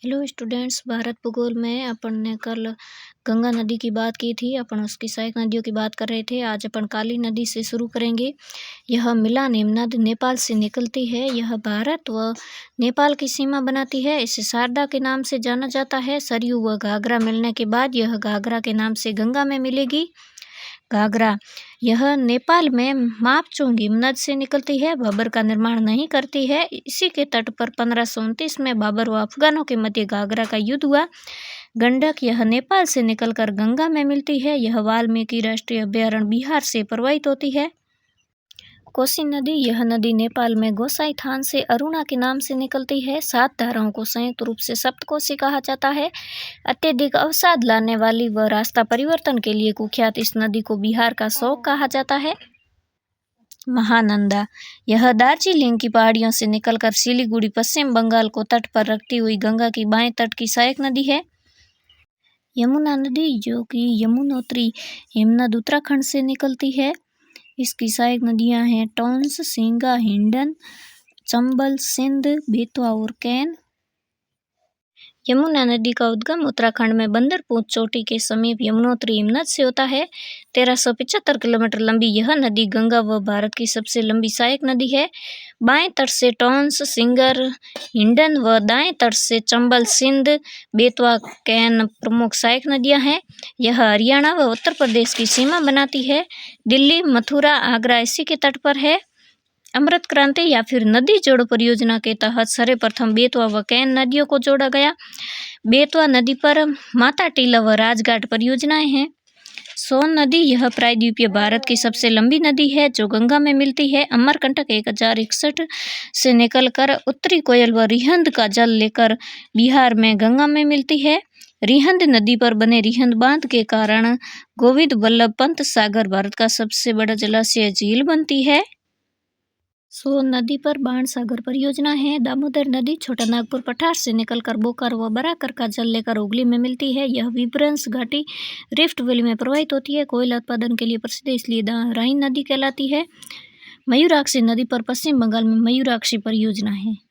Hello students, Bharat भूगोल में अपन ने कल गंगा नदी की बात की थी। अपन उसकी सहायक नदियों की बात कर रहे थे। आज अपन काली नदी से शुरू करेंगे। यह मिलान हिमनद नेपाल से निकलती है। यह भारत व नेपाल की सीमा बनाती है। इसे शारदा के नाम से जाना जाता है। सरयू व घाघरा मिलने के बाद यह घाघरा के नाम से गंगा में मिलेगी। घाघरा यह नेपाल में मापचौंग हिमनद से निकलती है। बाबर का निर्माण नहीं करती है। इसी के तट पर 1529 में बाबर व अफगानों के मध्य घाघरा का युद्ध हुआ। गंडक यह नेपाल से निकलकर गंगा में मिलती है। यह वाल्मीकि राष्ट्रीय अभ्यारण्य बिहार से प्रवाहित होती है। कोसी नदी यह नदी नेपाल में गोसाईथान से अरुणा के नाम से निकलती है। 7 धाराओं को संयुक्त रूप से सप्तकोसी कहा जाता है। अत्यधिक अवसाद लाने वाली व रास्ता परिवर्तन के लिए कुख्यात इस नदी को बिहार का शोक कहा जाता है। महानंदा यह दार्जिलिंग की पहाड़ियों से निकलकर सिलीगुड़ी पश्चिम बंगाल को तट पर रखती हुई गंगा की बाएं तट की सहायक नदी है। यमुना नदी जो कि यमुनोत्री हिमनद उत्तराखंड से निकलती है। इसकी सहायक नदियां हैं टोंस, सिंगा, हिंडन, चंबल, सिंध, बेतवा और कैन। यमुना नदी का उद्गम उत्तराखंड में बंदरपुर चोटी के समीप यमुनोत्री हिमनद से होता है। 1375 किलोमीटर लंबी यह नदी गंगा व भारत की सबसे लंबी सहायक नदी है। बाएं तट से टोंस, सिंगर, हिंडन व दाएं तट से चंबल, सिंध, बेतवा, कैन प्रमुख सहायक नदियां हैं। यह हरियाणा व उत्तर प्रदेश की सीमा बनाती है। दिल्ली, मथुरा, आगरा इसी के तट पर है। अमृत क्रांति या फिर नदी जोड़ो परियोजना के तहत सर्वप्रथम बेतवा व कैन नदियों को जोड़ा गया। बेतवा नदी पर माता टीला व राजघाट परियोजनाएं हैं। सोन नदी यह प्रायद्वीपीय भारत की सबसे लंबी नदी है जो गंगा में मिलती है। अमरकंटक 1061 से निकलकर उत्तरी कोयल व रिहंद का जल लेकर बिहार में गंगा में मिलती है। रिहंद नदी पर बने रिहंद बांध के कारण गोविंद वल्लभ पंत सागर भारत का सबसे बड़ा जलाशय झील बनती है। सोन नदी पर बाण सागर परियोजना है। दामोदर नदी छोटा नागपुर पठार से निकलकर बोकारो व बराकर का जल लेकर हुगली में मिलती है। यह विभ्रंश घाटी रिफ्ट वैली में प्रवाहित होती है। कोयला उत्पादन के लिए प्रसिद्ध इसलिए राइन नदी कहलाती है। मयूराक्षी नदी पर पश्चिम बंगाल में मयूराक्षी परियोजना है।